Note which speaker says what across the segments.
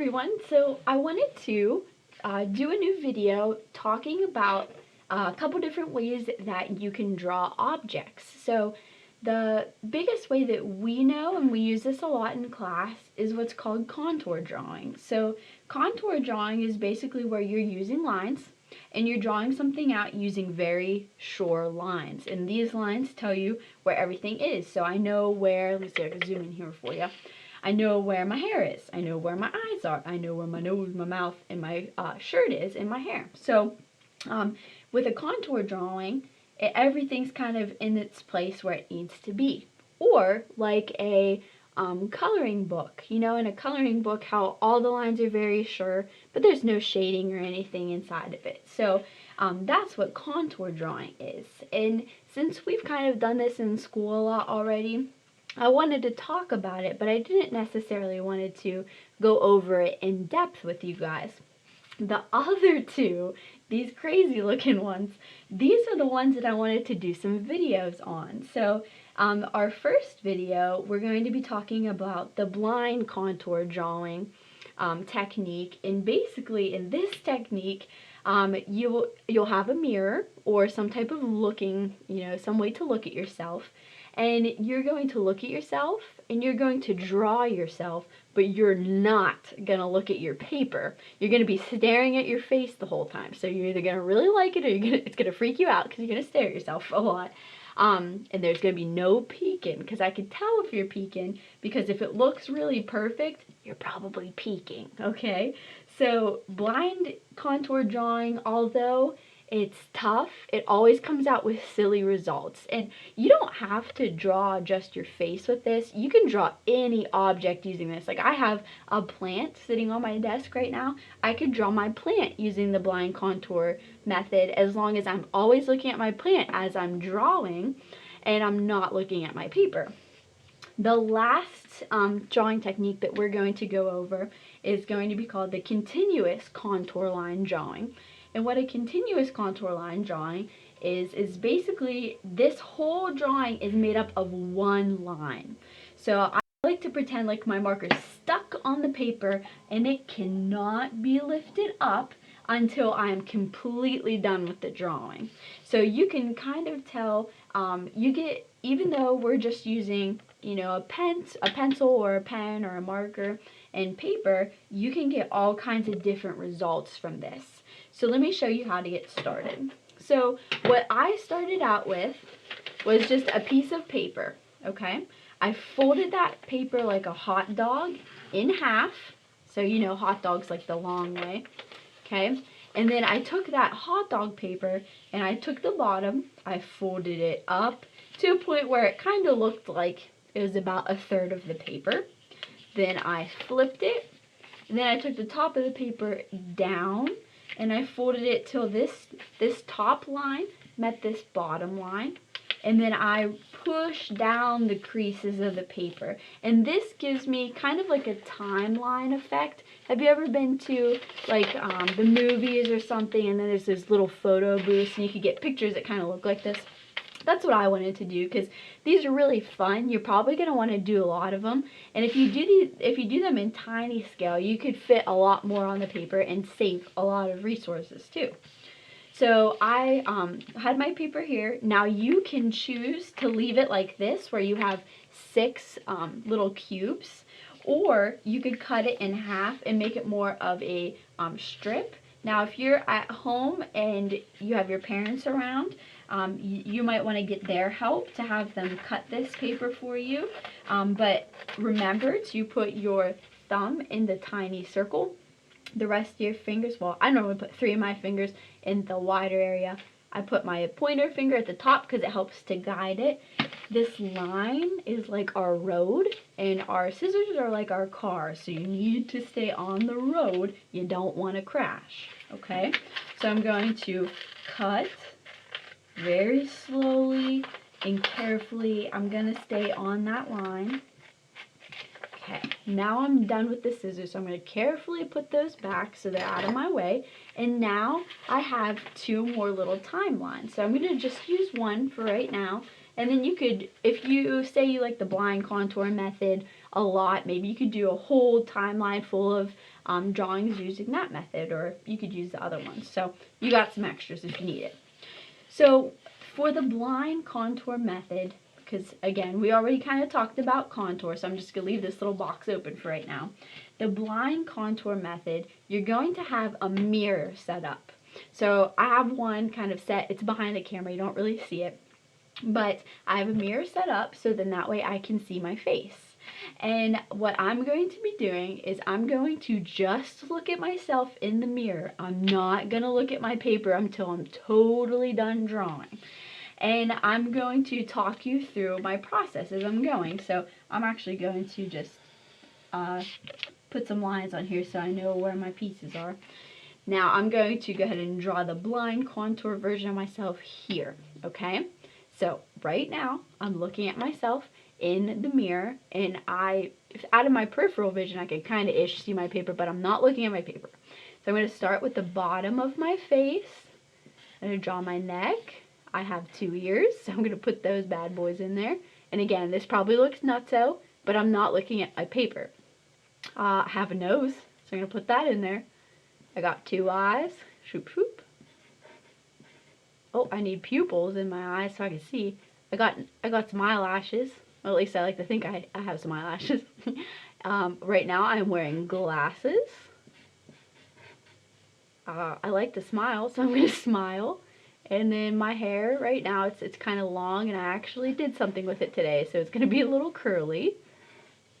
Speaker 1: Everyone, so I wanted to do a new video talking about a couple different ways that you can draw objects. So the biggest way that we know, and we use this a lot in class, is what's called contour drawing. So contour drawing is basically where you're using lines and you're drawing something out using very short lines, and these lines tell you where everything is. So I know where, let me see if I can zoom in here for you. I know where my hair is. I know where my eyes are. I know where my nose, my mouth, and my shirt is, and my hair. So with a contour drawing, everything's kind of in its place where it needs to be. Or like a coloring book. You know, in a coloring book, how all the lines are very sure, but there's no shading or anything inside of it. So that's what contour drawing is. And since we've kind of done this in school a lot already, I wanted to talk about it, but I didn't necessarily wanted to go over it in depth with you guys. The other two, these crazy looking ones, these are the ones that I wanted to do some videos on. So our first video, we're going to be talking about the blind contour drawing technique. And basically in this technique, you'll have a mirror or some type of looking, some way to look at yourself. And you're going to look at yourself and you're going to draw yourself, but you're not going to look at your paper. You're going to be staring at your face the whole time. So you're either going to really like it or it's going to freak you out because you're going to stare at yourself a lot. And there's going to be no peeking, because I can tell if you're peeking, because if it looks really perfect, you're probably peeking, okay? So blind contour drawing, although it's tough, it always comes out with silly results. And you don't have to draw just your face with this. You can draw any object using this. Like I have a plant sitting on my desk right now. I could draw my plant using the blind contour method, as long as I'm always looking at my plant as I'm drawing and I'm not looking at my paper. The last drawing technique that we're going to go over is going to be called the continuous contour line drawing. And what a continuous contour line drawing is basically this whole drawing is made up of one line. So I like to pretend like my marker is stuck on the paper and it cannot be lifted up until I am completely done with the drawing. So you can kind of tell, even though we're just using, a pencil or a pen or a marker and paper, you can get all kinds of different results from this. So let me show you how to get started. So what I started out with was just a piece of paper, okay? I folded that paper like a hot dog in half. So hot dog's like the long way, okay? And then I took that hot dog paper and I took the bottom, I folded it up to a point where it kind of looked like it was about a third of the paper. Then I flipped it, and then I took the top of the paper down and I folded it till this top line met this bottom line, and then I pushed down the creases of the paper, and this gives me kind of like a timeline effect. Have you ever been to like the movies or something, and then there's this little photo booth and you could get pictures that kind of look like this? That's what I wanted to do, because these are really fun. You're probably going to want to do a lot of them, and if you do them in tiny scale, you could fit a lot more on the paper and save a lot of resources too. So I had my paper here. Now you can choose to leave it like this, where you have 6 little cubes, or you could cut it in half and make it more of a strip. Now if you're at home and you have your parents around, you might want to get their help to have them cut this paper for you. But remember to put your thumb in the tiny circle. The rest of your fingers, well, I normally put 3 of my fingers in the wider area. I put my pointer finger at the top because it helps to guide it. This line is like our road, and our scissors are like our car. So you need to stay on the road. You don't want to crash, okay? So I'm going to cut very slowly and carefully. I'm going to stay on that line. Okay, now I'm done with the scissors, so I'm going to carefully put those back so they're out of my way. And now I have 2 more little timelines. So I'm going to just use one for right now. And then you could, if you say you like the blind contour method, a lot, maybe you could do a whole timeline full of drawings using that method, or you could use the other ones. So you got some extras if you need it. So for the blind contour method, because again, we already kind of talked about contour, so I'm just going to leave this little box open for right now. The blind contour method, you're going to have a mirror set up. So I have one kind of set, it's behind the camera, you don't really see it, but I have a mirror set up so then that way I can see my face. And what I'm going to be doing is I'm going to just look at myself in the mirror. I'm not going to look at my paper until I'm totally done drawing. And I'm going to talk you through my process as I'm going. So I'm actually going to just put some lines on here so I know where my pieces are. Now I'm going to go ahead and draw the blind contour version of myself here, okay? So right now I'm looking at myself in the mirror, and out of my peripheral vision I can kind of ish see my paper, but I'm not looking at my paper. So I'm going to start with the bottom of my face. I'm going to draw my neck. I have 2 ears, so I'm going to put those bad boys in there. And again, this probably looks nutso, but I'm not looking at my paper. I have a nose, so I'm going to put that in there. I got 2 eyes. Shoop, shoop. Oh, I need pupils in my eyes so I can see. I got some eyelashes. Well, at least I like to think I have some eyelashes. Right now I'm wearing glasses. I like to smile, so I'm going to smile. And then my hair right now, it's kind of long, and I actually did something with it today, so it's going to be a little curly.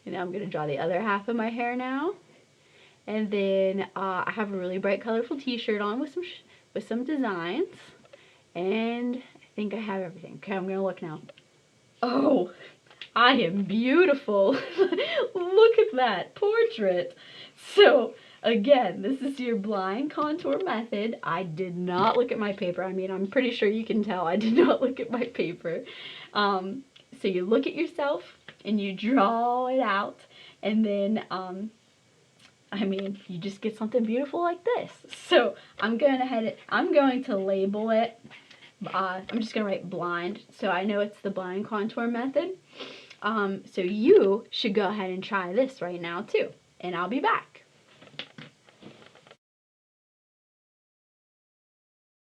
Speaker 1: And now I'm going to draw the other half of my hair now. And then I have a really bright colorful t-shirt on with some designs. And I think I have everything. Okay, I'm going to look now. Oh, I am beautiful. Look at that portrait. So again, this is your blind contour method. I did not look at my paper. I mean, I'm pretty sure you can tell I did not look at my paper. So you look at yourself and you draw it out, and then I mean, you just get something beautiful like this. So I'm going to label it. I'm just going to write blind, so I know it's the blind contour method. So you should go ahead and try this right now too, and I'll be back.